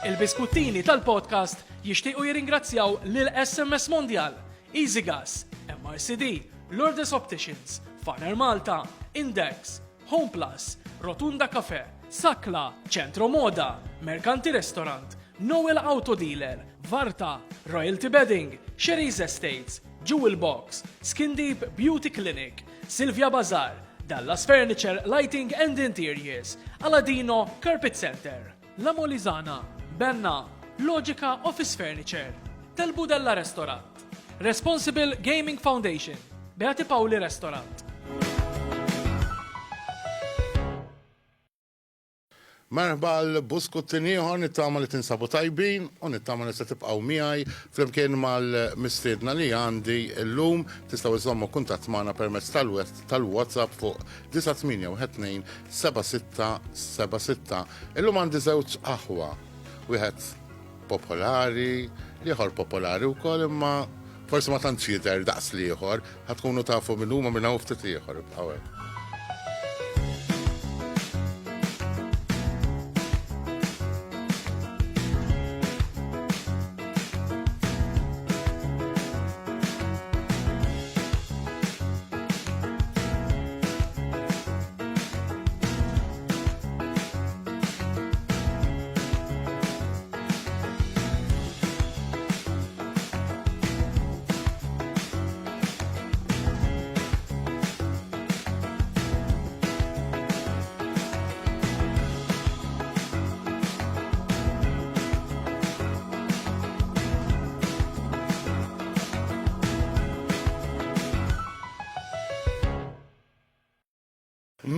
Il-biskuttini tal-podcast jixtiequ jirringrazzjaw lil SMS Mondial, EasyGas, MRCD, Lourdes Opticians, Farner Malta, Index, Home Plus, Rotunda Cafe, Sakla, Centro Moda, Mercanti Restaurant, Noel Auto Dealer, Varta, Royalty Bedding, Sherry's Estates, Jewel Box, Skin Deep Beauty Clinic, Silvia Bazar, Dallas Furniture, Lighting and Interiors, Aladino Carpet Center, La Molizana, Benna, Logica Office Furniture, Tel Budella Restaurant, Responsible Gaming Foundation, Beati Pauli Restaurant. Merħba l-buskuttini ieħor nittama li tinsabu tajbin u nittama li se tibqgħu miegħi flimkien mal-mistiedna li għandi llum tistgħu iżommu kuntatt magħna permezz tal-WhatsApp fuq 9812 7676. Illum għandi żewġ aħwa. Wieħed popolari, ieħor popolari wkoll imma forsi ma tantx jidher daqs li ieħor, ħadkunu tafu minn huma minn hawn ftit ieħor ibqgħu hekk.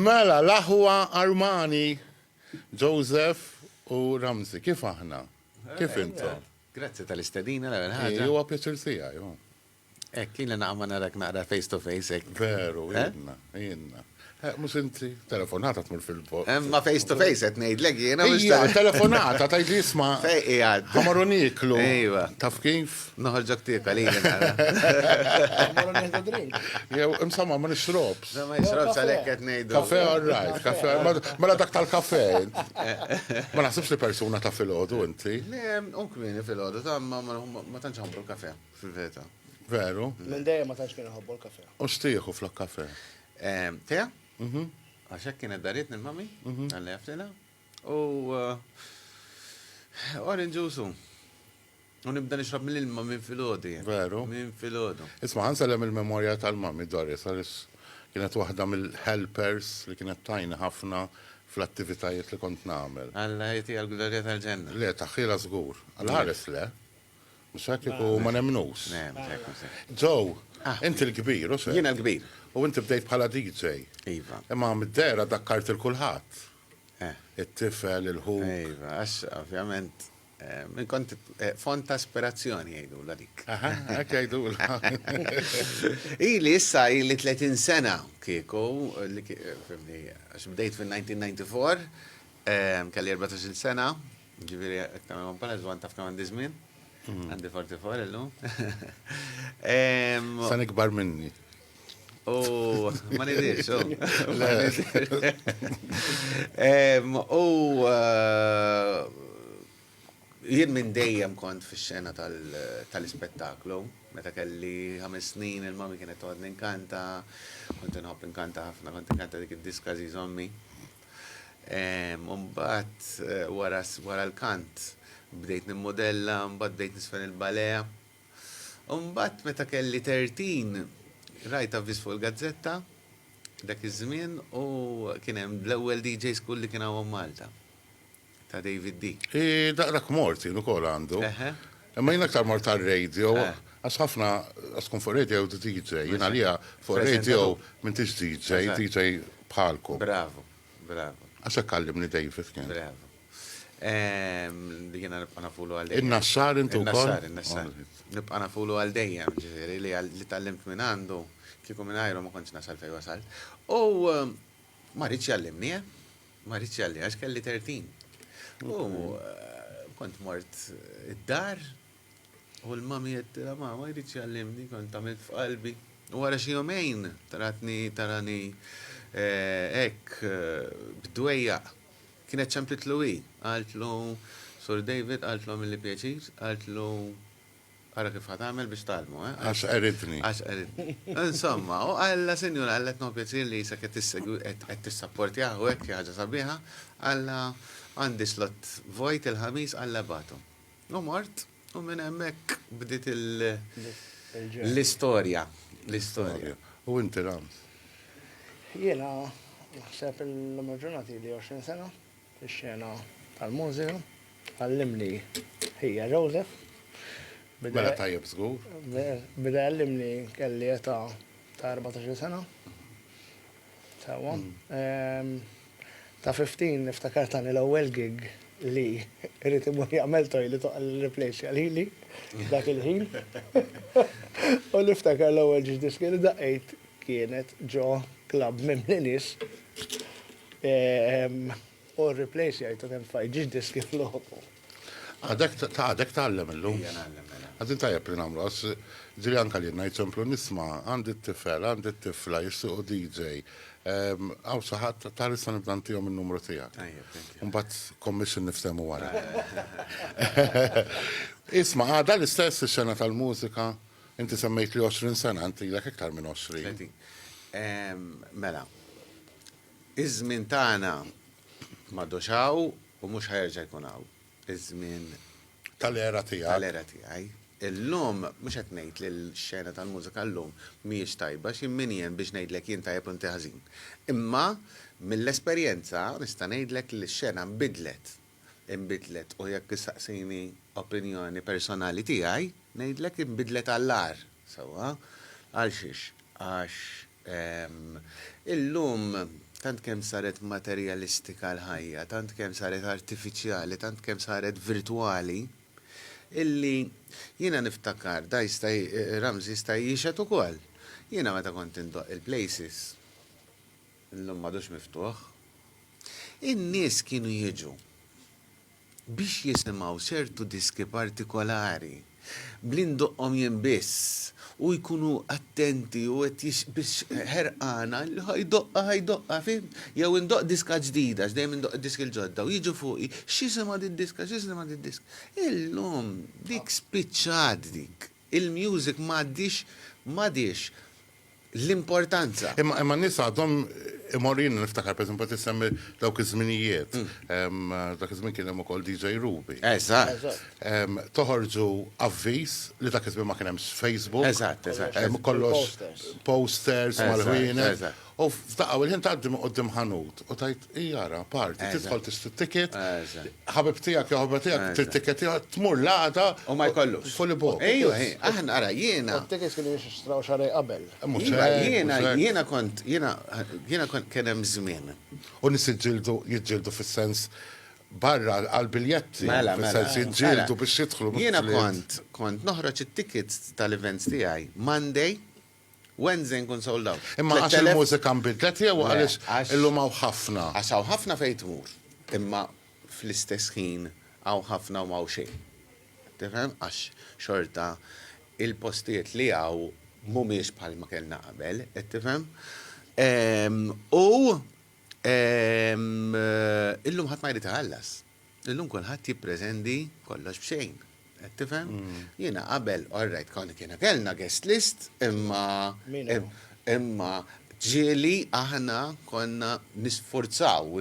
Mela, l-aħwa Armani, Joseph u Ramzi, kif aħna? Kif intom? Grazzi tal-istedina, l-għal ħagġa. Huwa pjaċir sija, jo. Kien naqma narak naqra face to face. Veru, jenna. Mux inti, telefonata tmur fil-bot. Ma face to face, et nejdlek jena. Ija, telefonata, tajt li jisma. Fej, ijad. Ħamaru niklu. Ejwa. Taf kif? Noħorġok tijek għalini nara. Mara neħdu drink. Jew, imsamma, ma nishrobx. Ma jisrobx għalek et nejdu. Kafe, all right, kafe. Mela dak tal-kafe. Ma naħsibx li persuna ta' fil-ħodu, inti. Unkmini fil-ħodu, ta' ma tanċ ħambru kafe, fil-veta. Veru. Minn dejjem ma tantx kien iħobbu l-kafe. U xtieħu flok-kafe? Teja? Għaxek kienet daritni l-mami, għalli għaftina. U orange juice. U nibda nixrab mill-ilma minn fil-ħodi. Veru. Minn fil-ħodu. Isma' ħansellem il-memorja tal-mami Doris, għalix kienet waħda mill-helpers li kienet tajna ħafna fl-attivitajiet li kont nagħmel. Alla jti għal-glorja tal-ġenna. Le, taħħila żgur. Għal-ħares le. Mux għakiku ma nemnux. Joe, inti l-kbir, u se? Jiena l-kbir. U inti bdejt bħala DJ. Iva. Imma mid-dera dakkart il-kulħadd. It-tifel, il-ħuk. Iva, għax ovvjament minn kont font ta' aspirazzjoni jgħidu l-dik. Għak jgħidu Ili issa, ili 30 sena kieku, għax bdejt fil-1994, kelli 14 sena, ġiviri, għaktamem pala, zwan taf kaman dizmin, għandi 44 illum. San ikbar minni. Oh, ma nidirx, jien minn dejjem kont fix-xena tal-ispettaklu, meta kelli 5 snin il-mami kienet toħodni inkanta, kont inħobb inkanta ħafna, kont inkanta dik id-diska Zommi. Mbagħad wara l-kant bdejt nimmodella, mbagħad bdejt nisfen il-balea. Mbagħad meta kelli 13 rajt avvis fuq il-gazzetta dak iż-żmien u kien hemm l-ewwel DJ school li kien hawn Malta ta' David D. Dak morti ukoll għandu. Imma jien aktar mort tal-radio, għax ħafna għax kun fuq radio DJ, jien għalija fuq radio m'intix DJ, DJ bħalkom. Bravo. Għax kallimni David kien. Bravo. Li jena nibqa nafulu għal-dejjem. Il-naxxar intu kol? Il-naxxar. Nibqa nafulu għal-dejjem, ġifiri li tal-limt minn għandu, kiku minn għajru ma konċ nasal fej wasal. U ma rridx jallimni, ma rridx jallimni, għax kelli 13. U kont mort id-dar, u l-mami jettila ma rridx jallimni, kont għamilt f'qalbi. U għara xie jomejn, tarani ek b'dwejja. Kienet ċemplit Louis, għalt lu Sur David għaltlhom li pjaċir, għaltlu għara kif għatamel biex talmu, Għax eridni. Għax eridni. Insomma, u għalla senjura għallet no pjaċir li jisa għed t-supporti għu għek ħaġa sabiħa, għalla għandi slot vojt il-ħamis għalla batu. U mort, u minn emmek bdiet l-istoria. L-istoria. U inti Rams. Jiena, naħseb l-lum ġurnati li 20 sena, ix-xena tal-mużika, għallimni hija Joseph. Mela tajjeb żgur. Bida għallimni kelli ta' 14 sena. Sawa. Ta' 15 niftakartani l-ewwel gig li irrid imur jagħmel toilet għall-replace għalili dak il-ħin. U niftakar l-ewwel ġis li daqqejt kienet ġo klab mimlinis. U replace jgħajtu kien faj ġis diski fl-ħoku. Għadek tallem illum. Jena Għadin tajjeb li namlu, għas ġiri anka li najċemplu nisma, għandi t-tifel, għandi t-tifla, jissuqu DJ. Għaw saħat tal-issa nibdantijom il-numru tijak. Unbat commission niftemu għara. Isma, għada l-istess xena tal-mużika, inti semmejt li 20 sena, inti l-ek iktar minn 20. Mela, iż-żmien tagħna ma doxaw u mhux ħajerġa' jkun hawn. Iż-żmien Tal-era tijak. tal-era tiegħi. Illum mhux qed ngħid li l-xena tal-mużika llum mhijiex tajba xi min jien biex ngħidlek jien tajjeb u inti ħażin. Imma mill-esperjenza nista' ngħidlek li x-xena inbidlet u jekk issaqsini opinjoni personali tiegħi ngħidlek inbidlet għall-ar. Sewwa għal xiex għax illum tant kemm saret materialistika l-ħajja, tant kemm saret artifiċjali, tant kemm saret virtuali, illi jiena niftakar, da Ramzi jista' jixet ukoll. Jiena meta kont indoq il-places, illum m'għadux miftuħ, in-nies kienu jiġu biex jisimgħu ċertu diski partikolari, blindoqhom jien biss, u jkunu attenti u biex ħerqana li ħajdoqqa, fim? Jew indoq diska ġdida, x'dejjem indoq disk il-ġodda, u jiġu fuqi, x'isema diska. Illum dik spiċċat dik. Il-music m'għadix l-importanza. Imma nisa għadhom imorrin niftakar, per esempio, tissemmi dawk iż-żminijiet. Dak iż-żmien kien hemm ukoll DJ Ruby. Eżatt. Toħorġu avviż li dak iż-żmien ma kien hemmx Facebook. Eżatt. Kollox posters mal-ħwienet. Eżatt. U f'daqqa il-ħin tgħaddim qudiem ħanut u tajt jara parti, tidħol tixtri ticket, ħabib tiegħek jew ħabib tiegħek ticket tmur laqda U ma jkollux. Fully booked. Ejju, aħna ara jiena. Tikis kienu biex jistraw xarej qabel. Jiena kont kien hemm żmien. U nis jiġġieldu fis-sens barra għal-biljetti, fis-sens jiġġieldu biex jidħlu. Jiena kont noħroġ it-tickets tal-events tiegħi Monday, Wednesday nkun sold out. Imma għax il-mużika nbidlet jew għaliex illum hawn ħafna. Għax hawn ħafna fejn tmur, imma fl-istess ħin hawn ħafna u hawn xejn. Tifhem għax xorta il-postijiet li hawn mhumiex bħalma kellna qabel, qed tifhem? U illum ħadd ma jrid iħallas. Illum kulħadd jippreżendi kollox b'xejn. Qed tifhem? Jiena qabel orrejt kiena kellna guest list imma ġieli aħna konna nisforzaw.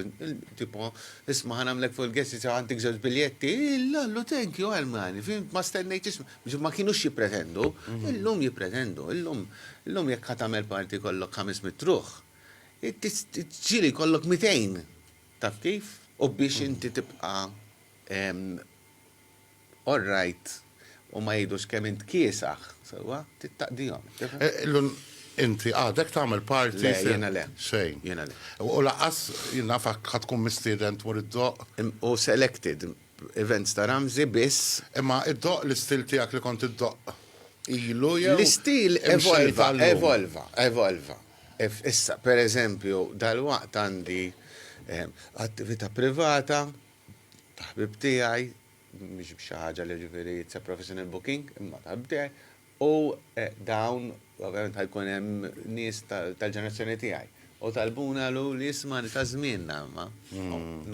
Tipo, isma' ħanamlek fuq il-guest list għandek żewġ biljetti, illallu thank you għalmani, fimt ma stennejt isma' ma kienux jippretendu, illum jippretendu, illum jekk ħatamel parti kollok 500 ruħ. Ġieli kollok 200. Taf kif? U biex inti tibqa' all right, u ma jidux kemm int kiesaħ, sewa, tittaqdihom. Illum inti għadek tagħmel parti. Le, jiena le. Xejn. Jiena le. U laqqas jiena ħadd tkun mistieden tmur id-doq. U selected events ta' Ramzi biss. Imma id-doq l-istil tiegħek li kont id-doq ilu jew. L-istil evolva. Issa, per eżempju, dal-waqt għandi attività privata, taħbib tiegħi, mhix b'xi ħaġa li ġifieri it's professional booking, imma taħbib tiegħi, u dawn ovvjament ħajkun hemm nies tal-ġenerazzjoni tiegħi. U talbuna li jisma' ta' żmienna ma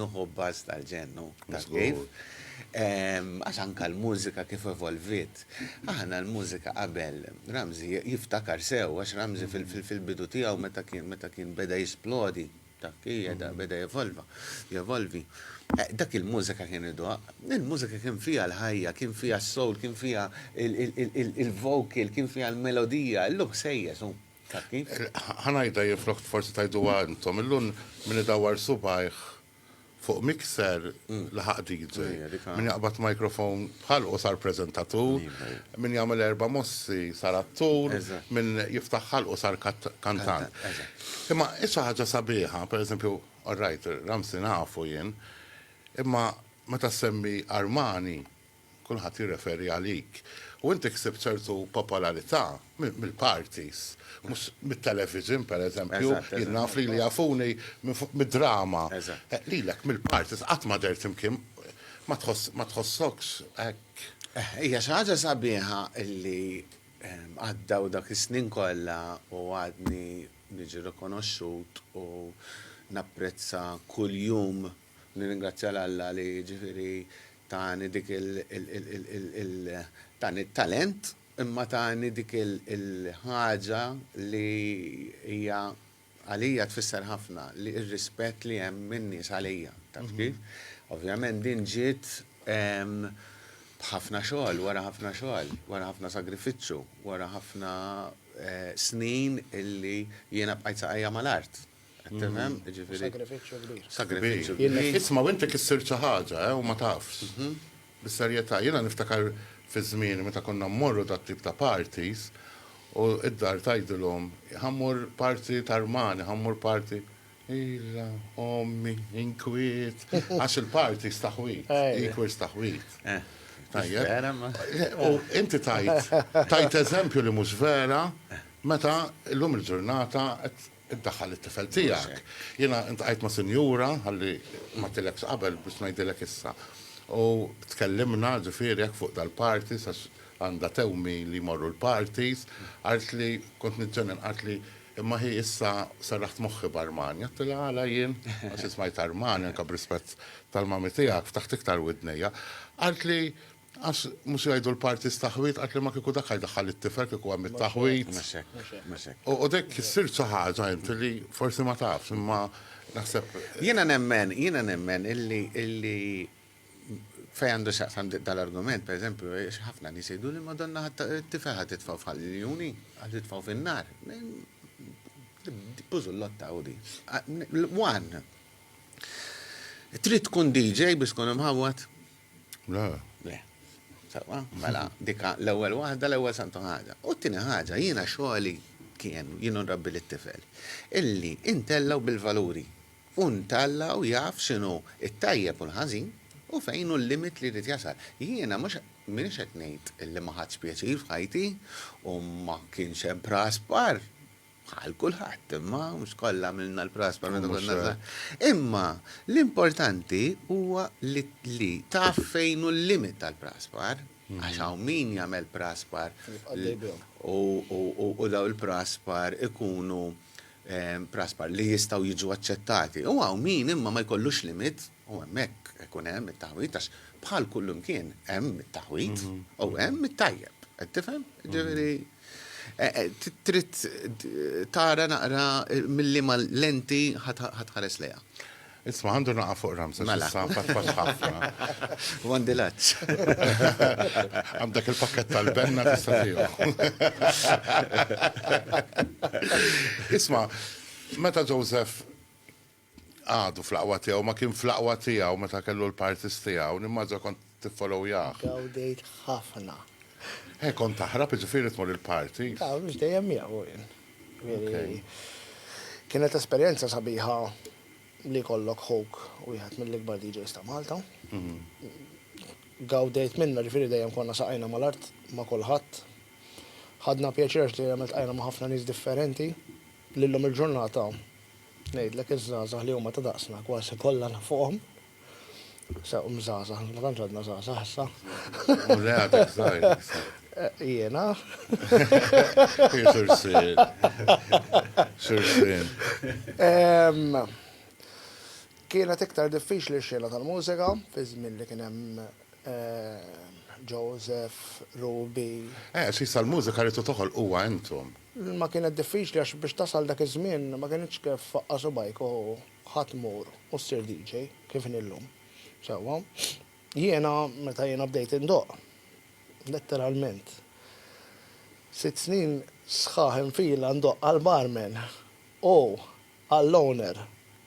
nuħu baż tal-ġennu. Kif? Għax anka l-mużika kif evolvit. Aħna l-mużika qabel Ramzi jiftakar sew, għax Ramzi fil-bidu tiegħu meta kien beda jisplodi, beda jevolvi. Dak il-mużika kien il-mużika kien fija l-ħajja, kien fija s-soul, kien fija il-vocal, kien fija l-melodija, l-lum sejjes. ħanajda jiflokt forsi tajdu għantom, illun minn id-dawar subajħ fuq mixer laħaq DJ, minn jaqbat mikrofon bħal u sar prezentatur, minn jagħmel erba' mossi sar attur, minn jiftaħ ħal u sar kantant. Imma issa ħaġa sabiħa, per eżempju, all-right, Ramsi nafu jien, imma meta semmi Armani, kulħadd jirreferi għalik. U inti ksib ċertu popolarità mill-parties, mux mit-television, per eżempju, jinnaf li jafuni mid-drama. Lilek mill-parties, għatma dert imkien, ma tħossokx hekk. Hija xi ħaġa sabiħa illi għaddaw dak is-snin kollha u għadni niġi rikonoxxut u napprezza kuljum nirringrazzja l-Alla li ġifieri tani dik il-talent imma tani dik il-ħaġa li hija għalija tfisser ħafna li ir-rispett li hemm min-nies għalija. Taf kif? Ovvjament din ġiet b'ħafna xogħol, wara ħafna sagrifiċċju, wara ħafna snin illi jiena bqajt saqajja mal-art. Tmem, ġifieri. Sagrifiċċju kbir. Isma' u inti kissir xi ħaġa u ma tafx. Bis-serjetà, jiena niftakar fi żmien meta konna mmorru dat tip ta' parties u id-dar tgħidilhom ħammur party ta' Armani, ħammur party illa, ommi, inkwiet, għax il-parties taħwit, inkwiet taħwit. U inti tajt eżempju li mhux vera meta llum il-ġurnata id-daħħal it-tifel tiegħek. Jiena intqajt ma' sinjura ħalli ma tilekx qabel biex ngħidilek issa. U tkellimna ġifieri fuq dal-parties għax għandha tewmi li morru l-parties, għalt li kont niġġennen għalt li imma hi issa sarraħt moħħi b'Armani. Għattila għala jien, għax ismajt Armani anke b'rispett tal-mami tiegħek ftaħt iktar widnejja. Għalt li għax mhux jgħidu l-parties taħwit, għalt li ma kieku dak ħajdaħħal it-tifel kieku hemm it-taħwit. U dek issir xi ħaġa inti li forsi ma tafx, imma naħseb. Jiena nemmen illi fej għandu xaqsam dal-argument, per eżempju, ħafna nies jgħidu li Madonna t-tifel ħad titfaw f'ħal-miljuni, ħad titfaw fin-nar. Bużu l-lotta u di. One, trid tkun DJ biex tkun imħawat? Le. Mela, dika l-ewwel waħda, l-ewwel santu ħaġa. U t-tieni ħaġa, jiena xogħli kien jien nrabbi lit-tifel. Illi intellaw bil-valuri. U ntallaw jaf x'inhu it-tajjeb u l-ħażin u fejn hu l-limit li rrid jasal. Jiena mhux minix qed ngħid illi ma ħadx pjaċir f'ħajti u ma kienx hemm praspar. Bħal kulħadd, imma mhux kollha għamilna l-praspar meta konna. Imma l-importanti huwa li taf fejn hu l-limit tal-praspar, għax hawn min jagħmel praspar u daw il-praspar ikunu praspar li jistgħu jiġu aċċettati. U hawn min imma ma jkollux limit u hemmhekk ikun hemm it-taħwit għax bħal kullum kien hemm it-taħwit u hemm it-tajjeb. Qed tifhem? Ġifieri trid tara naqra milli ma lenti ħatħares lejha. Isma' għandu naqa' fuq Ramses, issa fatfax ħafna. Wandilaċ. Għandek il-pakket tal-benna tista' tiegħu. Isma', meta Joseph għadu fl-aqwa tiegħu, ma kien fl-aqwa tiegħu meta kellu l-parties tiegħu, nimmaġa kont tiffollowjah. Gawdejt ħafna. Kont taħrab ġifieri tmur il-party. Mhux dejjem miegħu jien. Kienet esperjenza sabiħa li kollok ħok u wieħed mill-ikbar DJs ta' Malta. Gawdejt minna ġifieri dejjem konna saqajna mal-art ma' kulħadd. Ħadna pjaċir li għamilt qajna ma' ħafna nies differenti. Lillum il-ġurnata ngħidlek iż-żgħażagħ li huma ta' daqsna kważi kollha nafuqhom. Sa' żgħażagħ, ma tantx għadna żgħażagħ issa. U le għadek żgħir. Jiena. Xursin. Kienet iktar diffiċli x-xena tal-mużika, fi żmien li kien hemm Joseph, Ruby. Xi sal-mużika rritu toħol huwa intom. Ma kienet diffiċli għax biex tasal dak iż-żmien ma kienx kif faqqa subajk u ħatmur u ssir DJ kif nillum. Sewwa. Jiena meta jiena bdejt indoq. Letteralment. 6 snin sħaħ infila ndoq għal-barman u għall-owner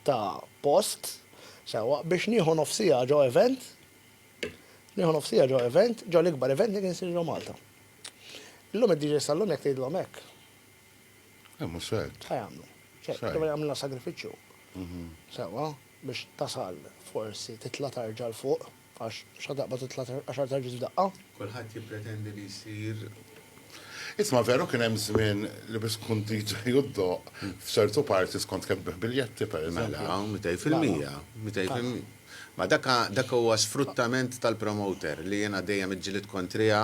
ta' post. Sewwa biex nieħu nofsija ġo event. Nieħu nofsija ġo event, ġo l-ikbar event li kien sir ġo Malta. Illum id-DJ sal-lum jek tgħidlhom hekk. Mhux hekk. ħajamlu. Xejn. ċek, għamilna sagrifiċċju. Sewa, biex tasal forsi titla tarġa l-fuq, għax xadaqba titla 10 tarġi f'daqqa. Kulħadd jippretendi li jsir Isma' veru kien hemm żmien li biex tkun DJ juddoq f'ċertu partis kont kemm biljetti pereżempju. mela 200%. Ma dak huwa sfruttament tal-promoter li jiena dejjem iġġieled kontrija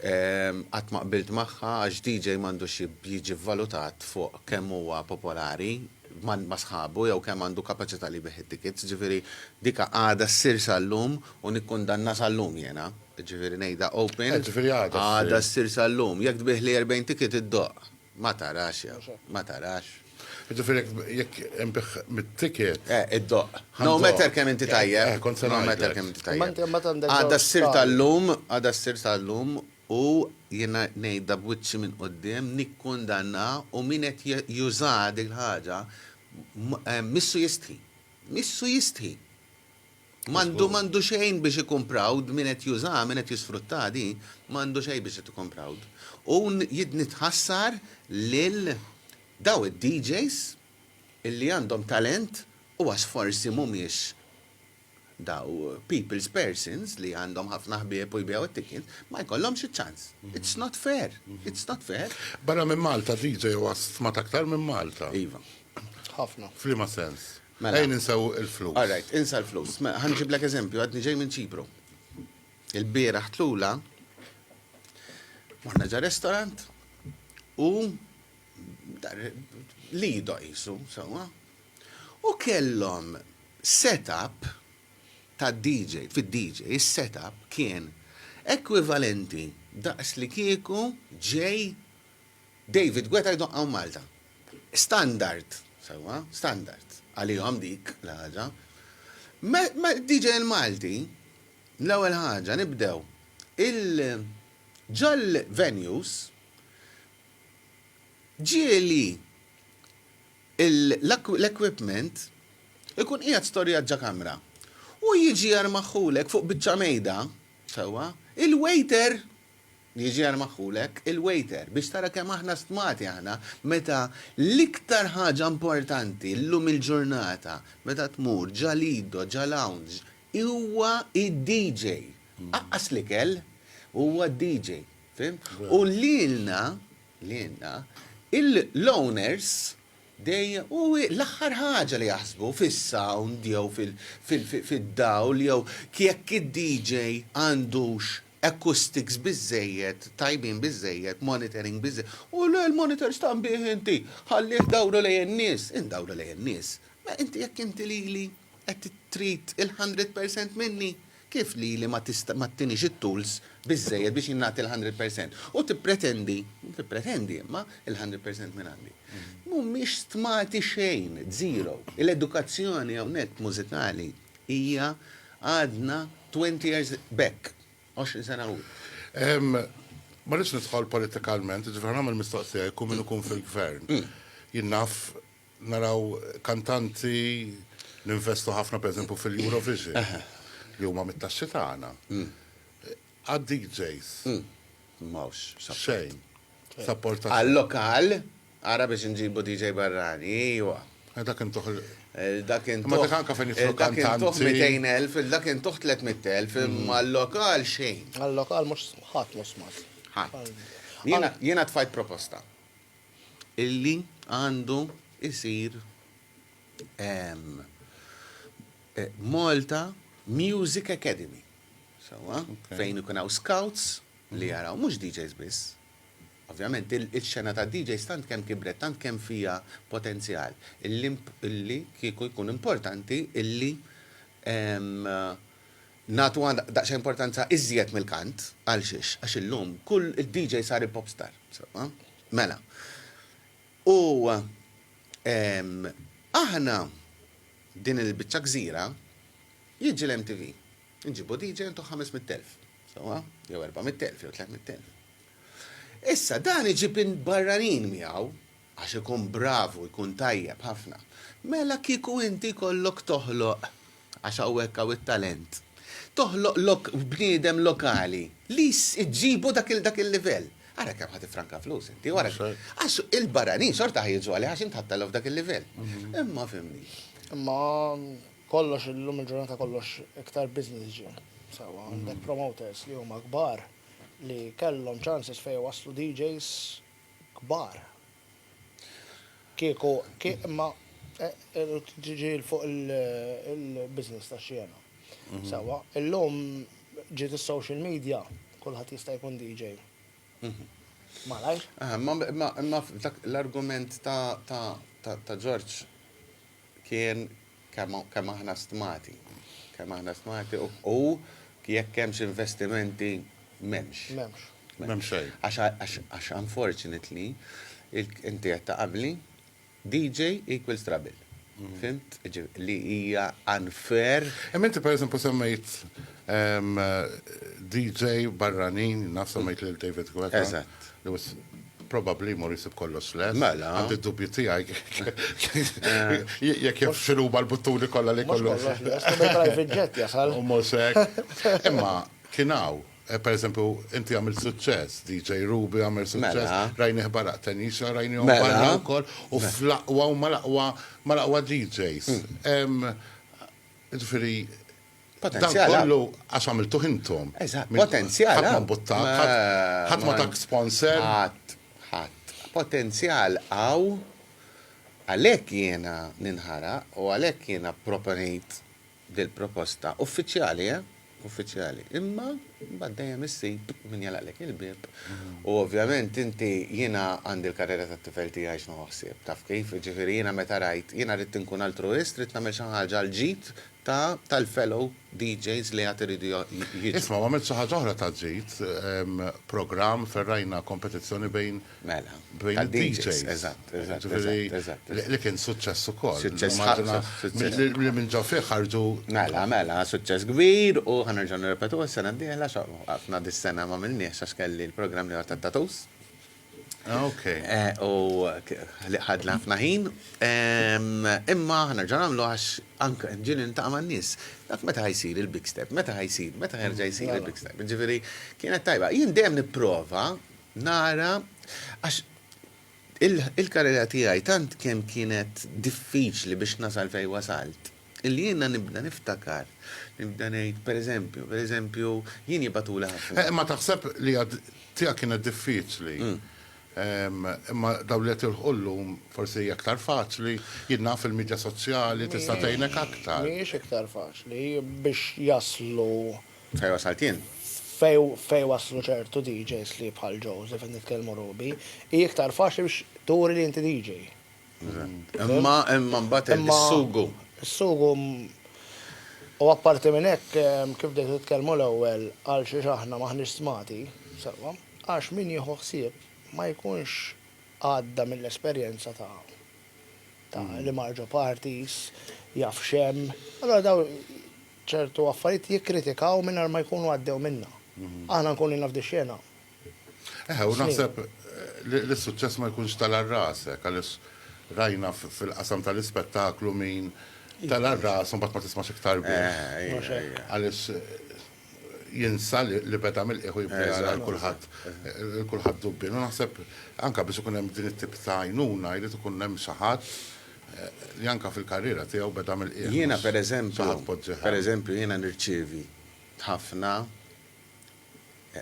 qatt ma qbilt magħha għax DJ m'għandux jiġi valutat fuq kemm huwa popolari ma' sħabu jew kemm għandu kapaċità li beħ tickets, ġifieri dika għada ssir sal-lum u nikkundanna sal-lum jiena. Ġifieri ngħidha open. Ġifieri għada ssir sal-lum. Jekk tbieħ li 40 ticket iddoq. Ma tarax jew, ma tarax. Ġifieri jekk imbeħ mit-ticket. Iddoq. No matter kemm inti tajjeb. kont se No ngħidlek. matter kemm inti tajjeb. Ma tandek Għada żewġ ssir stari. tal-lum, għada ssir tal-lum u jiena ngħidha b'wiċċi minn qudiem nikkundanna u min qed juża dik il-ħaġa missu jistħi. Missu jistħi. Mandu xejn biex ikun proud min qed juża, min qed jisfrutta di, mandu xejn biex ikun proud. U nitħassar lil daw id-DJs illi għandhom talent u għax forsi mhumiex daw people's persons li għandhom ħafna ħbieb u jbjew it-ticket, ma jkollhomx iċ-ċans. It's not fair. It's not fair. Barra minn Malta DJ huwa smat aktar minn Malta. Iva. Ħafna. Flima sens. Mela. Ejn insew il-flus. All right, insa l-flus. Ħanġib lek eżempju, għadni ġej minn Ċipru. Il-bieraħ tlula, morna ġa restorant u lido jisu, sawa. U kellhom setup ta' DJ, fid-DJ, il-setup kien ekwivalenti daqs li kieku ġej David Guetta jdoqqaw Malta. Standard, sawa, standard. Għalihom dik l-ħaġa. Ma DJ il-Malti, l-ewwel ħaġa nibdew il-ġol venues ġieli l-equipment ikun qiegħed storja ġa kamra. U jiġi jarmaħħulek fuq biċċa mejda, sewwa, il-waiter jiġi jarmaħħulek il-waiter biex tara kemm aħna stmati aħna meta l-iktar ħaġa importanti llum il-ġurnata meta tmur ġa lido, ġa lounge, huwa id-DJ. Aqqas l-ikel huwa DJ, fim? U lilna il-loners dej u l-aħħar ħaġa li jaħsbu fis-sound jew fid-dawl jew jekk id-DJ għandux acoustics bizzejiet, tajbin bizzejiet, monitoring bizzejiet. U l-monitor stan bih inti, ħallih dawru lej n-nies, indawru lej n-nies. Ma inti jekk inti li qed trid il-100% minni, kif li ma tinix it-tools bizzejiet biex jinnati il-100%. U tippretendi, ma il-100% minn għandi. Mhumiex stmati xejn, zero. L-edukazzjoni hawnhekk mużikali hija għadna 20 years back. 20 sena u. Ma rridx nidħol politikalment, ġifra nagħmel mistoqsija jkun min ikun fil-gvern. Jinnaf naraw kantanti ninvestu ħafna pereżempju fil-Eurovision li huma mit-taxxi tagħna. Għad-DJs. Mawx. Xejn. Sapporta. Għal-lokal, għara biex nġibu DJ barrani, iwa. Dak intuħ Dak Ma dak anka fejn jitlu kantanti. 200,000, dak intuħ 300,000, ma l-lokal xejn. Għal-lokal mux ħadd mux smat. Jiena tfajt proposta. Illi għandu isir Malta Music Academy. Fejn ikun hawn scouts li jaraw mhux DJs biss. Ovvjament, il-xena ta' DJs tant kemm kibret, tant kemm fija potenzjal. Illi kieku jkun importanti illi natu għanda daqxa importanza iżjed mill-kant, għal xiex, għax illum kull il-DJ sar il-popstar. Mela. U aħna din il-bicċa gżira jiġi l-MTV. Nġibu DJ intu 500,000. Jew 400,000, jew 300,000. Issa dan iġibin barranin miegħu għax ikun bravu, ikun tajjeb ħafna. Mela kieku inti kollok toħloq għax hawnhekk hawn it-talent. Toħloq bniedem lokali li iġibu dak il-livell. Għara kemm ħad ifranka flus inti, wara għax il-barranin xorta ħajġu għalih għax intħattalu f'dak il-livell. Imma fimni. Imma kollox illum il-ġurnata kollox iktar business ġie. Sawa, għandek promoters li huma kbar li kellhom chances fejn waslu DJs kbar. Kieku imma tiġi fuq il-business ta' xjena. Sawa, illum ġiet is-social media kulħadd jista' jkun DJ. Malaj? Imma l-argument ta' George kien kemm aħna stmati. Kemm aħna stmati u jekk hemmx investimenti m'hemmx. M'hemm xejn. Għax unfortunately inti qed taqabli DJ equals trouble. Fimt? Li hija unfair. Inti per eżempju semmejt DJ barranin, naf semmejt lil David Guetta. Eżatt. Li was probably mor jisib kollox les. Mela. Għandi d-dubju tiegħek. Jekk jaf xinu mal-buttuni kollha li kollox. Private jet jasal. U mhux hekk. Imma kienaw, per eżempju, inti għamil suċċess, DJ Ruby għamil suċċess, rajni ħbaraq Tanisha, rajni barra wkoll, u fl-aqwa u mal-aqwa DJs. Ġifieri, Potenzjal. kollu għax għamiltu hintom. Eżatt, potenzjal. Ħadd ma buttak, ħadd ma tak sponsor. Ħadd. Potenzjal għaw għalhekk jiena ninħara u għalhekk jiena proponejt dil-proposta uffiċjali, uffiċjali. Imma bad dejjem issib min jalaqlek il-bib. U ovvjament inti jiena għandi l-karriera tat-tifel tiegħi x'ma ħsieb. Taf kif, ġifieri jiena meta rajt, jiena rrid inkun altruist, rrid nagħmel xi ħaġa l-ġid tal-fellow DJs li għat iridu jiġu. Isma, għamil ħaġa oħra ta' ġit, program ferrajna kompetizzjoni bejn DJs. Eżatt. Li kien suċċess ukoll. Suċċess Li minn ġo fih ħarġu. Mela, suċċess kbir u ħanerġa' nirrepetu s-sena d-dieħla għafna dis-sena ma minniex għax kelli l-programm li għat tatus. Ok. U ħadla ħafna ħin. Imma ħanerġa' nagħmlu għax anke ġieli ntaqa' man-nies. Dak meta ħajsir il-big step, meta ħerġa' jsir il-big step. Ġifieri kienet tajba. Jien dejjem nipprova nara għax il-karriera tiegħi tant kemm kienet diffiċli biex nasal fejn wasalt. Illi jiena nibda niftakar, nibda ngħid pereżempju jien jibatuli ħafna. Ma taħseb li tiegħek kienet diffiċli. Imma daw li tilħullum forsi aktar faċli, jidna fil-medja soċjali tista' tgħinek aktar. Mhijiex iktar faċli biex jaslu Fejn wasalt jien? fej waslu ċertu DJs li bħal Joseph nitkellmu Ruby, hi iktar faċli biex turi li inti DJ. Imma mbagħad is-sugu. Is-sugu u apparti minn hekk kif dejt titkellmu l-ewwel għal xi aħna maħniex smati, sewa, għax min jieħu ħsieb ma jkunx għadda mill-esperjenza ta' li marġu parties, jaf xem. Allora daw ċertu affarijiet jikkritikaw minn ma jkunu għaddew minna. Aħna nkun naf di xena. U naħseb li s-suċċess ma jkunx tal-arrasek, għalix rajna fil-qasam tal-ispettaklu min tal-arras, un bat ma tismax iktar biex. Għalix jinsa li beda mill-iħu jibda l-kulħad dubbi. Naħseb anka biex ikun hemm din it-tip ta' għajnuna, jrid ikun hemm xi ħadd li anka fil-karriera tiegħu beda mill-iħu. Jiena pereżempju jiena nirċievi ħafna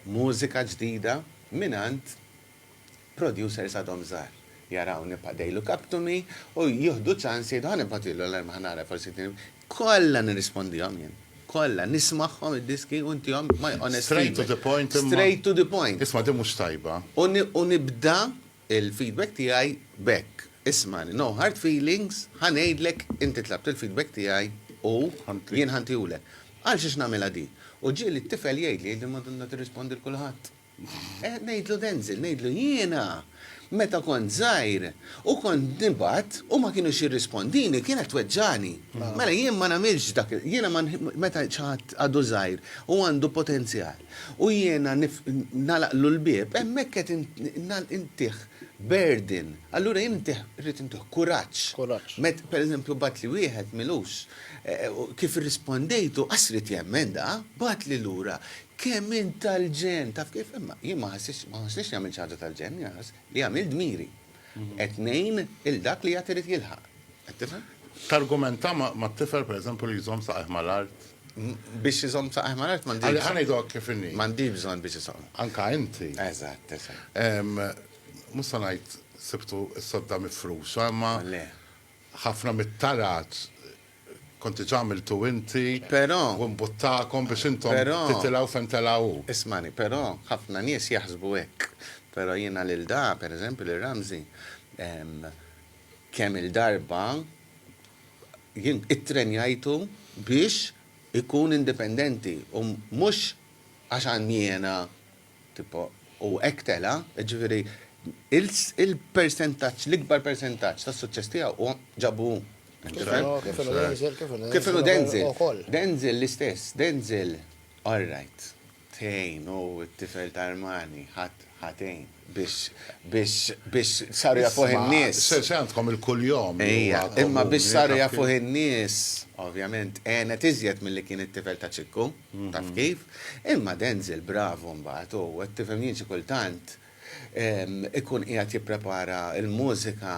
mużika ġdida minant producers għadhom żgħar. Jaraw nibqa' they look up to me u jieħdu ċans jgħidu ħa nibqa' tillu l-ħanara forsi kollha nirrispondihom jien. Kolla, nismaħħom id-diski u ntihom ma honestly. Straight to the point. Straight to the point. Isma' di mhux tajba. U nibda il-feedback tiegħi bekk. Ismani, no hard feelings, ħanejdlek inti tlabt il-feedback tiegħi u jien ħantihulek. Għal xiex nagħmilha di. U ġieli t-tifel jgħidli li madonna tirrispondi l-kulħadd. Ngħidlu Denzel, ngħidlu jiena meta kont żgħir u kont nibgħat u ma kienux jirrispondini, kienet tweġġani. Mela jien ma nagħmilx dak, jiena meta ċaħat għadu żgħir u għandu potenzjal. U jiena nalaqlu l-bieb, hemmhekk qed intih burden. Allura jien rrid intih kuraġġ. Pereżempju bat li wieħed milux kif irrispondejtu qasrit jemmenda, bat li lura. Kemm tal-ġen, taf kif imma, jien ma ħassix jagħmel xi ħaġa tal-ġen, jaħas li jagħmel dmiri. Qed ngħin il-dak li qed irid jilħaq. Qed tifhem? Targumenta ma t-tifel pereżempju li jżomm saqajh mal-art. Biex iżomm saqajh mal-art Għalli ħanajdok kif inni. m'għandix bżonn biex iżomm. Anka inti. Eżatt. Musa ngħid sibtu s-sodda mifruxa, imma Le. ħafna mit-tarat konti ġamiltu inti, Però- u mbuttakom biex intom Però- titilaw fejn telaw. Ismani, però ħafna nies jaħsbu hekk. Però jiena lil da, pereżempju lil Ramzi, kemm il-darba jien ittrenjajtu biex ikun indipendenti u mhux għax jiena tipo u hekk tela, ġifieri il-persentaġġ, l-ikbar persentaġġ tas-suċċess tiegħu ġabu. Kif ilu Denzel? Denzel l-istess, Denzel, all right, tejn u t-tifel ta' Armani, ħatejn biex saru jafuħ in-nies. Għandkom il-kuljom. Ejja, imma biex saru jafuħ in-nies, ovvjament, għenet iżjed mill-li kien it-tifel ta' ċikku, taf kif, imma Denzel bravo mbagħad u t-tifel jien xi kultant ikun qiegħed jipprepara il-mużika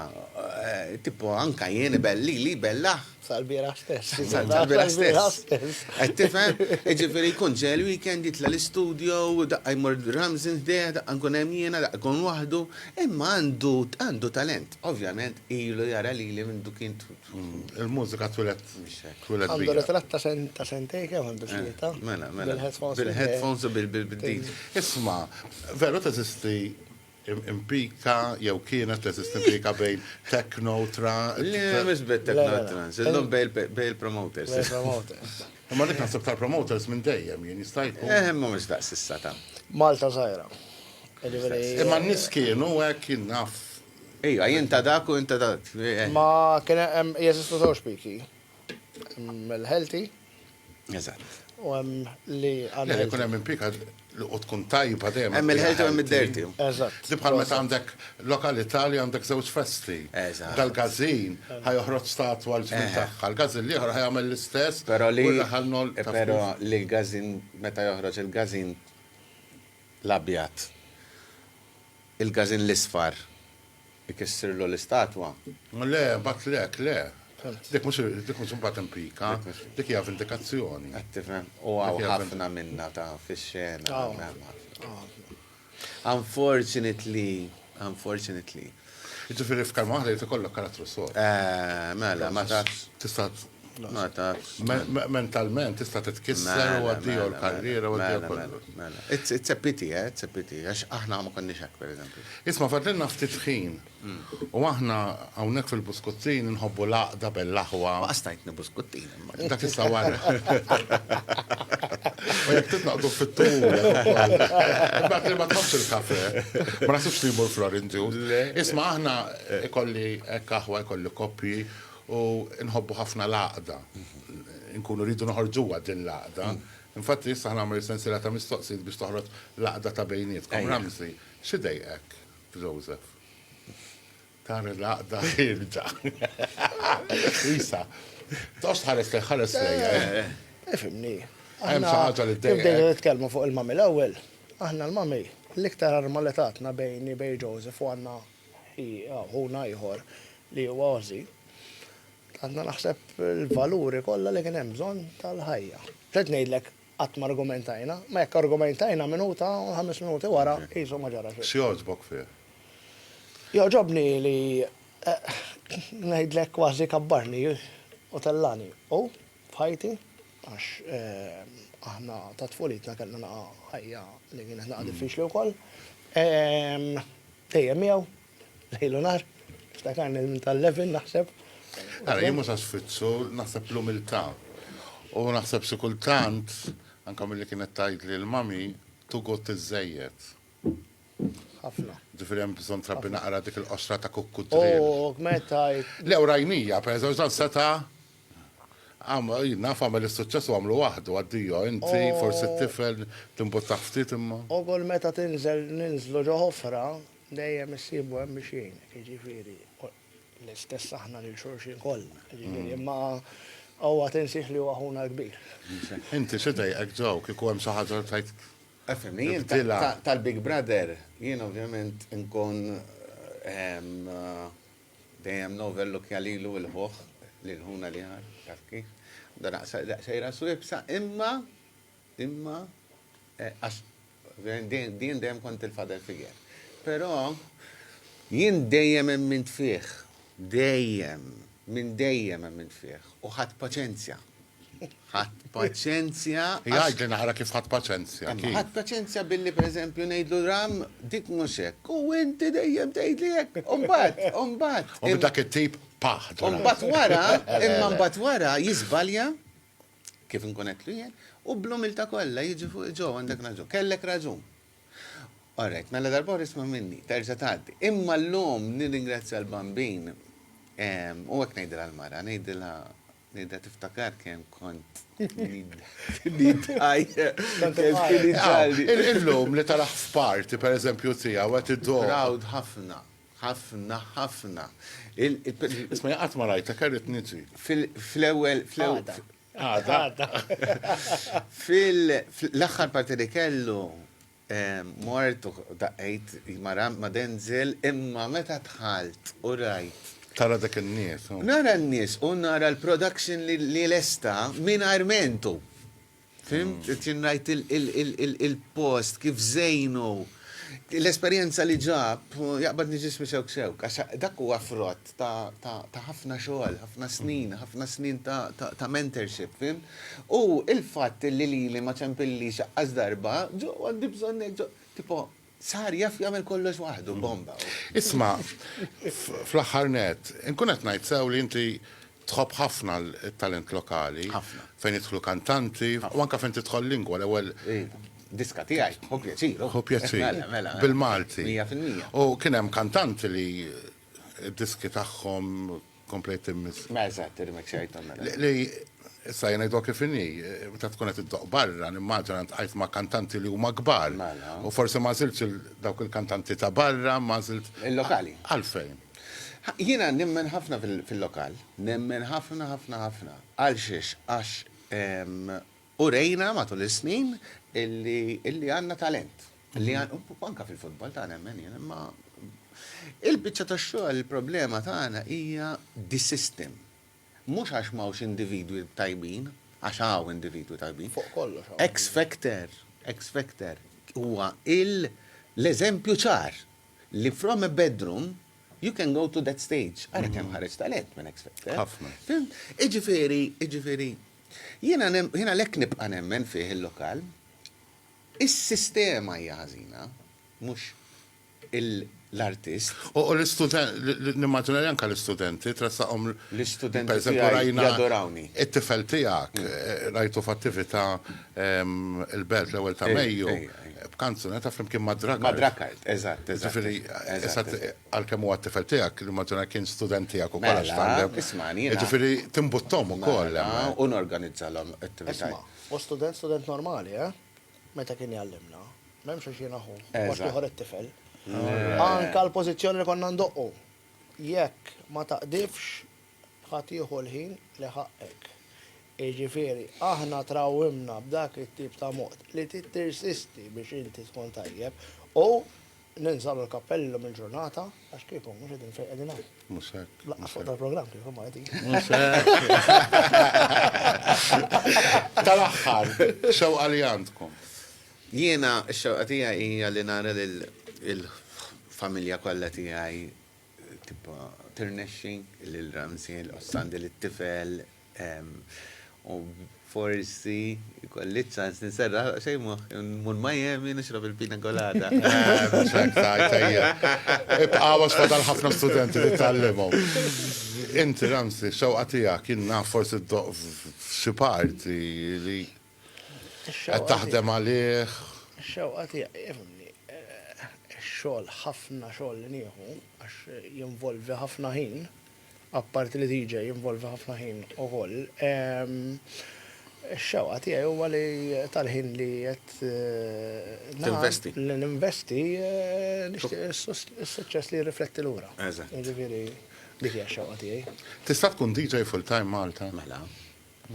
tipo anka jien li bella. Sal-bira stess. Sal-bira stess. Qed tifhem, jiġifieri jkun ġel weekend jitla l-istudio, daqqa jmur Ramzi ħdejja, daqqa nkun hemm jiena, daqqa nkun waħdu, imma għandu talent. Ovvjament ilu jara li minn kien Il-mużika twilet. Għandu ritratt ta' sentej kemm għandu xlieta. Mela. Bil-headphones u bil-bdil. Isma, veru teżisti impika, jew kienet teżisti impika bejn techno, Mhux bit-techno trans, illum bejn promoters. imma dik naħseb tal-promoters minn dejjem jien jista' jkun. Mhux daqs issa ta'. Malta żgħira. Imma n-nies kienu hekk kien naf. Ejja, jien ta' dak u inta dak. Ma kien hemm jeżistu żewġ piki. Il-healthy Eżatt. u hemm li Jekk ikun hemm impika u tkun tajba dejjem. Hemm il-ħelti u hemm id-derti. Eżatt. Di bħal meta għandek lokalità li għandek żewġ festi. Eżatt. Dal-gazin ħajoħroġ statwa l-ġmin tagħha. L-gazin li ieħor ħajagħmel l-istess. Però li Però l-gazin meta joħroġ il-gazin l-abjat. Il-gazin l-isfar ikissirlu l-istatwa. Le, bat le. Dik mhux imbagħad impika, dik hija vindikazzjoni. Tifhem, u għaw ħafna minna ta' fix-xena. Unfortunately. Jiġifieri f'kalma waħda jrid ikollok karattru sod. Mela, ma tafx. Tista' Ma tafx. mentalment tista' titkisser u għaddiju l-karriera u għaddiju kollu. It's a pity, it's a pity, għax aħna ma konniex hekk, per eżempju. Isma' fadlinna ftit ħin. U aħna hawnhekk fil-buskuttin nħobbu laqda bel-laħwa. Ma stajt nibuskuttin. Dak issa wara. U jekk titnaqdu fit-tul. Imbagħad li ma tħobbx il-kafe. Ma nasibx li jmur Florinġu. Isma' aħna ikolli kaħwa, ikolli koppji u nħobbu ħafna laqda. Nkunu rridu noħorġuha din laqda. Infatti issa ħna nagħmel sensiela ta' mistoqsijiet biex toħroġ laqda ta' bejnietkom. Ramzi, x'idejqek Joseph? Tara laqda jirġa'. Isa. Tox tħares lej ħares lejja. Ifimni. Hemm xi ħaġa li Kif ddejqek. dejjem nitkellmu fuq il-mami l-ewwel. Aħna l-mami l-iktar armaletatna bejni bejn Joseph u għandna ħuna ieħor li huwa Ozzy. Għandna naħseb il-valuri kollha li kien hemm bżonn tal-ħajja. Trid ngħidlek qatt ma argumentajna, ma jekk argumentajna minuta u 5 minuti wara qisu ma ġara xejn. X'jogħġbok fih? Joġobni li ngħidlek kważi kabbarni u tellani. F'ħajti għax aħna ta' tfulitna kellna naqa' ħajja li kienet naqa' diffiċli wkoll. Dejjem miegħu lejlu nar, ftakarni minn tal-11 naħseb. Għara, jimmu sa' sfitzu, naħseb l-umiltà. U naħseb si kultant, Anka mill-li kienet tajd li l-mami tugot iż-żejjed. ħafna. Ġifieri hemm bżonn trabbi naqra dik il-qosra ta' kukkudril. Meta Le rajnija, per eżempju, seta' naf għamel is-suċċess u għamlu waħdu għaddiju, inti forsi t-tifel timbut ftit imma. Ogol meta ninżlu ġo ħofra, dejjem issibu hemm biex jgħinek, jiġifieri l-istess aħna lil xulxin kollha. Jiġifieri imma huwa tinsih li huwa ħuna kbir. Inti xi dejqek ġew kieku hemm xi ħaġa tajt. Għafemni, jien tal-Big Brother, jien ovvjament nkun dejjem novellu kjalilu il-ħuħ li l-ħuna li għar, kif. Da xejra swibsa, imma, għax, din dejjem kont il-fadel figer. Pero, jien dejjem minn tfiħ, minn dejjem minn tfiħ, u ħadd paċenzja. Ħadd paċenzja. Jgħid li naħra kif ħadd paċenzja. Ħadd paċenzja billi pereżempju ngħidlu ram dik mhux hekk. U inti dejjem tgħidli hekk. Umbagħad. U dak it-tip paħ. Mbagħad wara jiżbalja kif inkun qed jien u blumilta kollha jiġi fuq ġew għandek raġun. Kellek raġun. Alright, mela darba isma' minni, terġa' tgħaddi. Imma llum nirringrazzja l-bambin u hekk ngħidilha l-mara, ngħidilha tiftakar kemm kont Illum li taraħ f'parti, per eżempju, tiegħu qed iddoq. Proud ħafna. Isma' qatt ma rajtek irrid niġi. Fl-ewwel fil-aħħar parti li kellu mortu daqgħid ma' Denzel imma meta dħalt u rajt. Tara dak in-nies. Nara n-nies u nara l-production li lesta mingħajr mentu. Fimt? Rajt il-post kif żejnu. L-esperjenza li ġab jaqbad niġismi xewk. Dak huwa frott ta' ħafna xogħol, ħafna snin ta' mentorship, fim? U il-fatt li ma ċempilli xaqqas darba, ġo għandi bżonn tipo sar jaf jagħmel kollox waħdu bomba. Isma' fl-aħħar net, inkun qed ngħid sew li inti tħobb ħafna l-talent lokali. Ħafna. Fejn jidħlu kantanti, u anke fejn tidħol lingwa l-ewwel. Diska tiegħi, hu pjaċir. Hu pjaċir. Bil-Malti. 100%. U kien hemm kantanti li d-diski tagħhom komplet immiss. Ma eżatt, irmek xejn Li issa jena jdok kif inni, meta tkun qed iddoq barra, nimmaġina tqajt ma' kantanti li huma kbar. U forsi ma żiltx dawk il-kantanti ta' barra, ma żilt. Il-lokali. Għalfejn. Jiena nemmen ħafna fil-lokal, nemmen ħafna. Għal xiex, għax u rejna matul is-snin illi għandna talent. Illi anka fil-futbol ta' nemmen jien, imma il-biċċa tax-xogħol il-problema tagħna hija dis-system. Mhux għax mawx individwi tajbin, għax hawn individwi tajbin. Fuq kollox. X Factor huwa l-eżempju ċar li from a bedroom you can go to that stage. Għara kemm ħareġ talent minn X Factor. Ħafna. Iġifieri, jiena lek nibqa' nemmen fih il-lokal. Is-sistema hija ħażina, mhux l-artist. U l-istudent, nimmaġinari anka l-istudenti, trasaqhom L-istudenti tiegħi jadorawni. It-tifel tiegħek rajtu f'attività il-belt l-ewwel ta' Mejju. B'kanzunetta flimkien ma' Dragart. Ma' Dragart, eżatt. Ġifieri, għalkemm huwa t-tifel tiegħek, nimmaġina kien student tiegħek ukoll għax tgħallem. Ismani. Ġifieri timbuttom ukoll. U norganizzalhom attività. U student normali, meta kien jgħallimna. M'hemmx xi naħu. Għax ieħor it-tifel. Anka l-pożizzjoni li konna ndoqqu. Jekk ma taqdifx ħadd jieħu l-ħin li ħaqek. Jiġifieri, aħna trawimna b'dak it-tip ta' mod li tittersisti biex inti tkun tajjeb u ninżalu l-kappellu mill-ġurnata għax kieku mhux qegħdin fejn qegħdin hawn. Mhux hekk. Laqqas fuq tal-programm kieku ma qegħdin. Tal-aħħar, xewqa li għandkom. Jiena x-xewqa tiegħi hija li nara il-familja kollha tiegħi tipo tirnexxi lil-Ramsi, l-Ossandi lit-tifel u forsi kolli ċans ninserra xejn mun Miami nixrob il-pina colada. Ibqa' għax fadal ħafna studenti li tgħallimhom. Inti Ramsi, xewqa tiegħek kien naf forsi f'xi parti li Qed taħdem għalih. Ix-xewqa tiegħi jifhimni. Ix-xogħol ħafna xogħol li nieħu għax jinvolvi ħafna ħin, apparti li DJ jinvolvi ħafna ħin ukoll. Ix-xewqa tiegħi huwa li tal-ħin li qed Tinvesti. li ninvesti nixtieq is-suċċess li jirrifletti lura. Eżatt. Jiġifieri dik hija x-xewqa tiegħi. Tista' tkun DJ full-time Malta. Mela,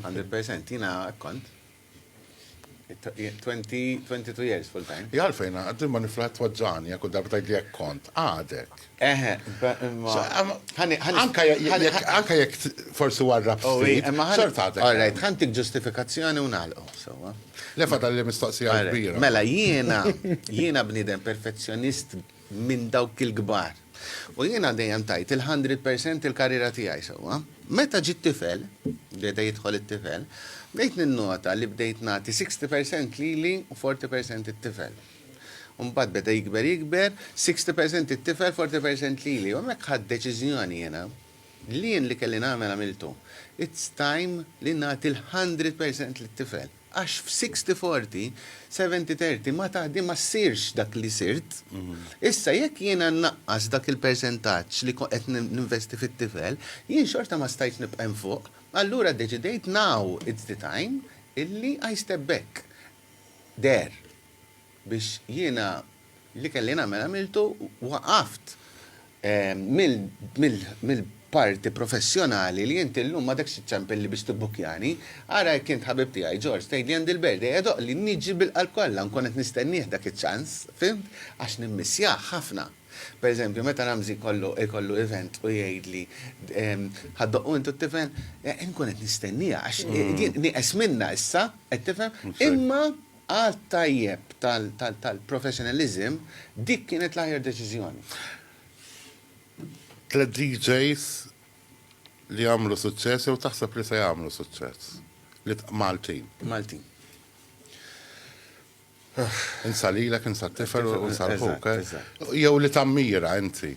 100% jina kont. 22 years full time. Jgħalfejna, għaddim ma niflat waġġani, għakku darbitajt li kont, għadek. Eħe, Anka jek forsi warrab ftit, xort għadek. Alright, ħantik ġustifikazzjoni unalqo, so. Lefa tal-li mistoqsija kbira. Mela, jiena bnidem perfezzjonist minn dawk il-gbar. U jiena dejjem tajt il-100% il-karriera tiegħi sewwa. Meta ġiet tifel, bdejta jidħol it-tifel, bdejt ninnota li bdejt nagħti 60% lili u 40% it-tifel. Mbagħad beda jikber, 60% it-tifel, 40% lili. U hemmhekk ħadd deċiżjoni jiena li jien li kelli nagħmel għamiltu. It's time li nagħti l-100% lit-tifel. Għax f'60-40, 70-30 ma taħdi ma ssirx dak li sirt. Issa jekk jiena naqqas dak il-percentaġġ li qed ninvesti fit-tifel, jien xorta ma stajtx nibqa' fuq. Allura deċidejt now it's the time illi I step back. There. Biex jiena li kelli nagħmel għamiltu waqaft mill-parti professjonali li jinti l-lum ma dakx ċampelli biex tibbukjani, għara kient ħabib tiegħi George, tgħid li għandi l-berdi, edoq li niġi bil-qalb kollha nkun qed nistennieh dak iċ-ċans, fimt? Għax nimmissjah ħafna. Per eżempju, meta Ramzi kollu event u jgħid li ħaddoqqu intu t-tifel, nkun qed nistennija għax nieqes minna issa, qed tifhem, imma għal tajjeb tal-professionalism dik kienet l-aħjar deċiżjoni. 3 DJs li għamlu suċċess jew taħseb li se jagħmlu suċċess. Li Maltin. Maltin. Insalilek, insattifel u nsalħuk. Eżatt. Jew li tammira inti.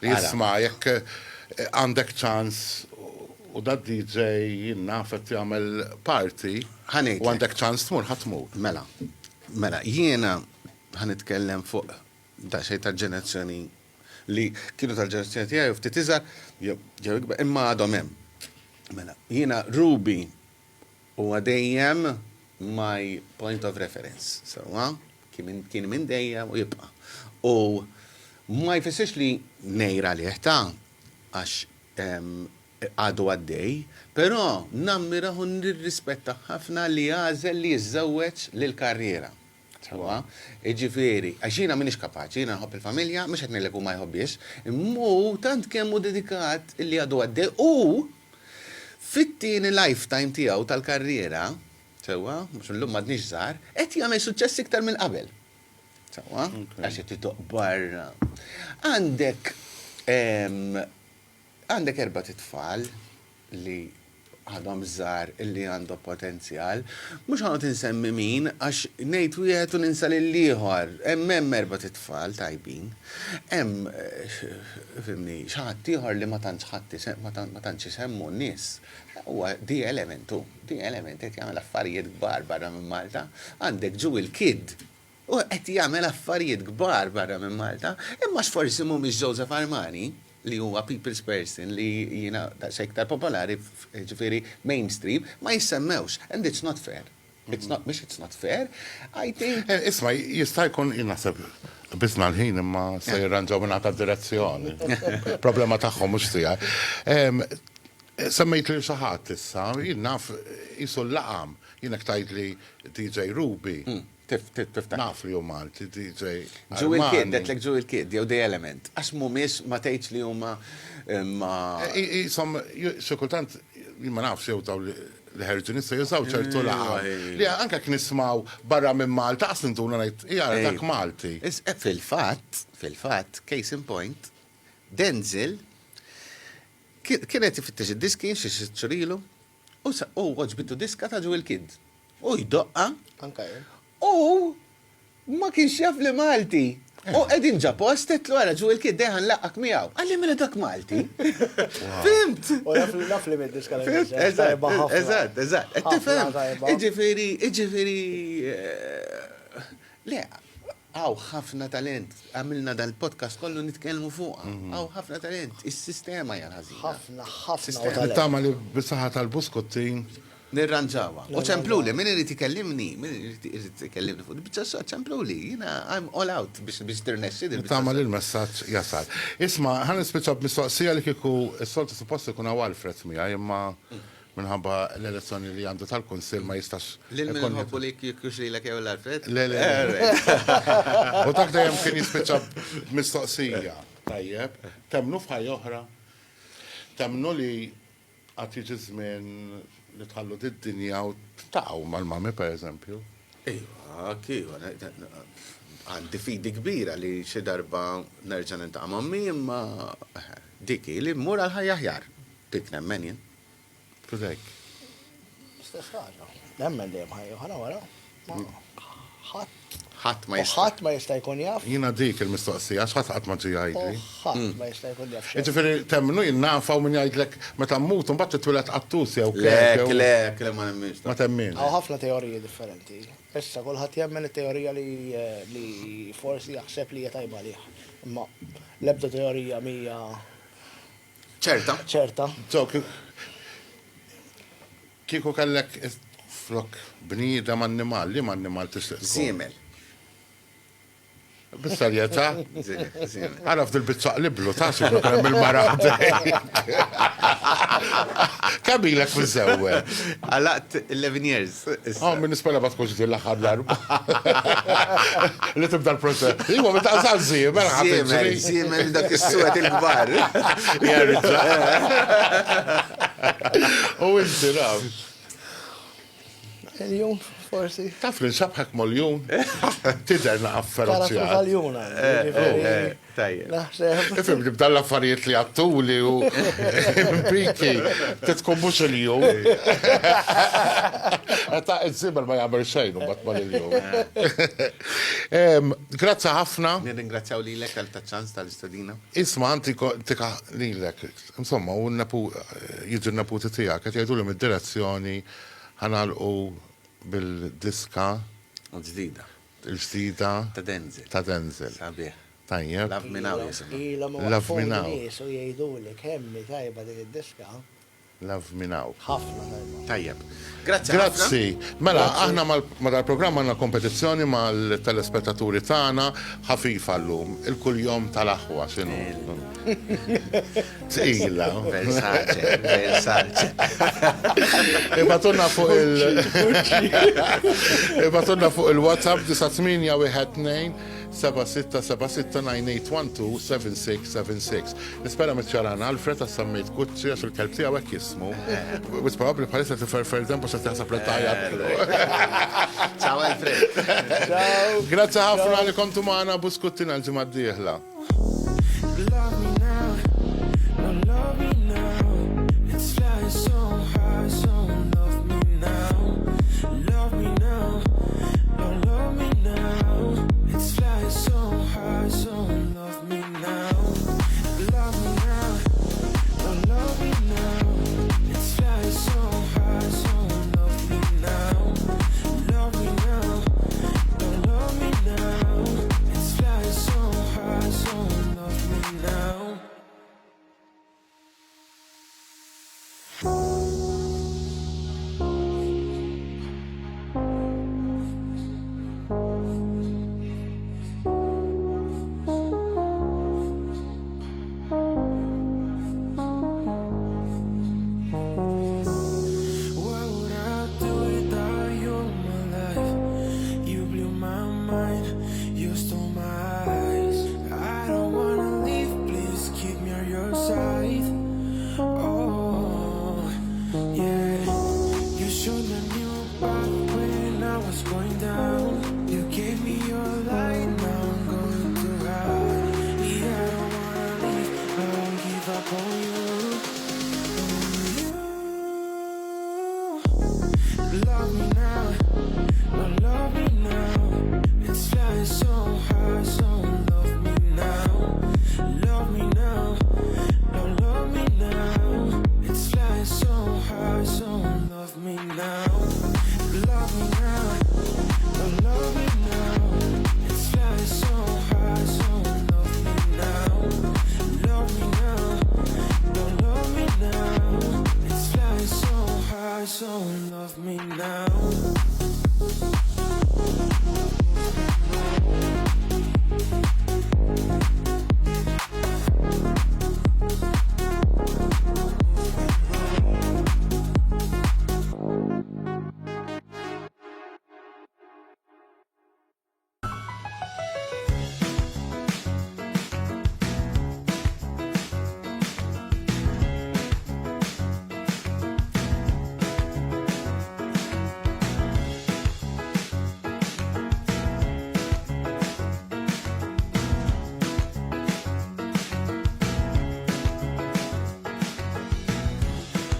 Li jisma' jekk għandek ċans u da DJ jinnafet jagħmel party Ħanejtlek. u għandek ċans tmur ħatmur. Mela, jiena ħanitkellem fuq da xejn tal-ġenerazzjoni li kienu tal-ġenerazzjoni tiegħi u ftit iżgħar jew ikbar imma għadhom hemm. Mela, jiena Ruby huwa dejjem my point of reference. Sewwa, kien minn dejjem u jibqa'. U ma jfissirx li nejra li ta' għax għadu għaddej, però nammira u nirrispetta ħafna li għażel li jiżżewweġ lill-karriera. Ġifieri, għaxina minix kapaċi, jina nħobb il-familja, mux għetnilek u ma jħobbiex, immu tant kemmu dedikat illi għadu għadde u fit-tieni lifetime tiegħu tal-karriera, sewa, mux l-lum madnix żgħar, qed jagħmel suċċess iktar minn qabel. Sewa, għax qed titoq barra. Għandek 4 titfal li għadhom żgħar illi għandhom potenzjal, mhux ħanot insemmi min għax ngħid wieħed u ninsa lill-ieħor. Hemm 4 titfal tajbin. Hemm fimni xi ħadd ieħor li ma tantx isemmu n-nies. Huwa di elementu, qed jagħmel affarijiet kbar barra minn Malta. Għandek Jewel Kid u qed jagħmel affarijiet kbar barra minn Malta, imma x'forsi mhumiex Joseph Armani li huwa people's person li jiena daqs iktar popolari ġifieri mainstream ma jissemmewx and it's not fair. It's not fair. I think Isma' jista' jkun naħseb biżna l-ħin imma se jirranġaw minn ta' direzzjoni. Problema tagħhom mhux tiegħi. Semmejt li xi ħadd issa, jien naf isu l-laqam, jiena ktajt li DJ Ruby. Naf li huma DJ Jewel Kid, għetlek Jewel Kid, jew The Element. Għax mhumiex ma tgħidx li huma Isom, xi kultant ma nafx jew daw li ħerġu nista jużaw ċertu laqam. Li anke kien nismaw barra minn Malta, qasintuna ngħid hija dak Malti. Fil-fatt, case in point, Denzel kienet ifittex id-diski xi ċurilu u għoġbitu diska ta' Jewel Kid. U jdoqqa Anka jien. u ma kienx jaf li Malti. U edin ġa postet l għara ġu il-kid deħan laqqak miegħu. Għalli mela dak Malti. Fimt? U naf li mid-diska Eżatt. Tifhem. Iġifieri le, għaw ħafna talent. Għamilna dal-podcast kollu nitkellmu fuqha. Għaw ħafna talent. Is-sistema hija ħażin. ħafna. Nittama li bisaħħa tal-buskottin. Nirranġawa. U ċempluli, min irrid ikellimni, min irrid ikellimni fuq. Biċċa so ċempluli, jina I'm all out biex tirnexxi. Nittama li l-messaġġ jasal. Isma' ħan nispiċċa b'mistoqsija li kieku s-soltu suppost ikun hawn Alfred miegħi, imma minħabba l-elezzjoni li għandu tal-Kunsill ma jistax. Lil min nħobbu li jkux lilek jew l-Alfred? Le. U dak dejjem kien jispiċċa b'mistoqsija. Tajjeb, temnu f'ħajja oħra, temnu li għad jiġi żmien li tħallu d-dinja u taqgħu mal-mami per eżempju. Ejwa, kif, għandi fidi kbira li xi darba nerġa' nintaqa' mammi imma diki li mmur għal ħajja aħjar. Dik nemmen jien. Kudek. Stess ħaġa. Nemmen li hemm ħajja oħra wara. Ħadd ma ħadd ma jista' jkun jaf. Jina dik il-mistoqsija, x'ħadd qatt ma ġi jgħidli. Ħadd ma jista' jkun jaf xejn. Ġifieri temmnu jinnafaw min jgħidlek meta mmut u mbagħad titwilet qattus jew Lek, ma nemminx. ma temmin. Għaw ħafna teoriji differenti. Issa kulħadd jemmen it-teorija li forsi jaħseb li hija tajba għalih. Imma l-ebda teorija mija ċerta. Kieku kellek flok bniedem annimal, li ma annimal tixtieq tkun? Siemel. Bis-serjetà? Siemel. Għaraf dil-biċċaq liblu, ta' xi kemm il-maraħ. Kabilek fiż-żewwel. Għalaqt 11 years. Min nispella bat tkun ġdil l-aħħar darba. Li tibda l-proċess. Iwa meta qasal Siemel dak is-suwed il-kbar. U inti naf. Il-jum forsi. Taf li nxabħek mal-jun. Tidher naqaf Karatu feroċjat. tal-juna. Tajjeb. Naħseb. Ifim li bdalla affarijiet li għattuli u mpiki, titkun mux il-jum. Ta' il-zibel ma jgħamil xejn u bat mal il-jum. Grazzi ħafna. Nirringrazzjaw li l-ek għal-taċċans tal-istadina. Isma, tika li l-ek. Insomma, u jiġu n-naputi tijak, għet jgħidu li mid-direzzjoni ħanalqu bil-diska Ġdida. il-ġdida Ta' Denzel. Sabiħ. Tajjeb. Love Me Now jisimha. Love Me Now. U jgħidu li kemmi tajba dik id-diska. Love Me Now. Ħafna tajba. Tajjeb. Grazzi. Mela, aħna mal-programm għandna kompetizzjoni mal-telespettaturi tagħna ħafifa llum, il-kull jom tal-aħwa x'inhu. Tqila. Versace. Ibatunna fuq il-WhatsApp 9812 7676981276. Nispera mitċarana Alfred għas-sammejt kutċi għax il-kelb tiegħu hekk jismu. Which probably bħalissa tiferfer tempo se taħseb li tajjeb. Ciao Alfred. Grazzi ħafna li kontu magħna buskuttina l-ġimgħa d-dieħla. Love me now, no love me now. It's flying so high, so love me now. Love me now, no love me now. It's flying so high, so love me now. Love me now, no love me now. It's flying so high, so love me now. Love me now, no love me now. It's flying so high, so love me now.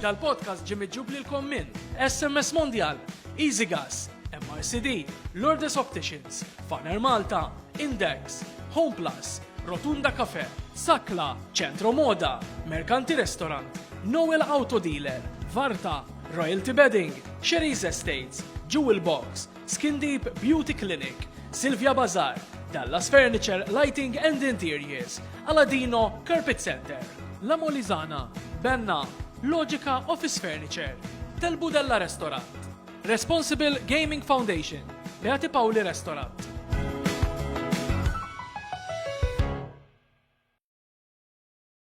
Dal-podcast ġim iġġub lilkom minn SMS Mondial, Easy Gas, MRCD, Lourdes Opticians, Faner Malta, Index, Home Plus, Rotunda Cafe, Sakla, Centro Moda, Mercanti Restaurant, Noel Auto Dealer, Varta, Royalty Bedding, Sherry's Estates, Jewel Box, Skin Deep Beauty Clinic, Silvia Bazar, Dallas Furniture Lighting and Interiors, Aladino Carpet Center, La Molizana, Benna, Logica Office Furniture, Del Budella Restaurant, Responsible Gaming Foundation, Beati Pauli Restaurant,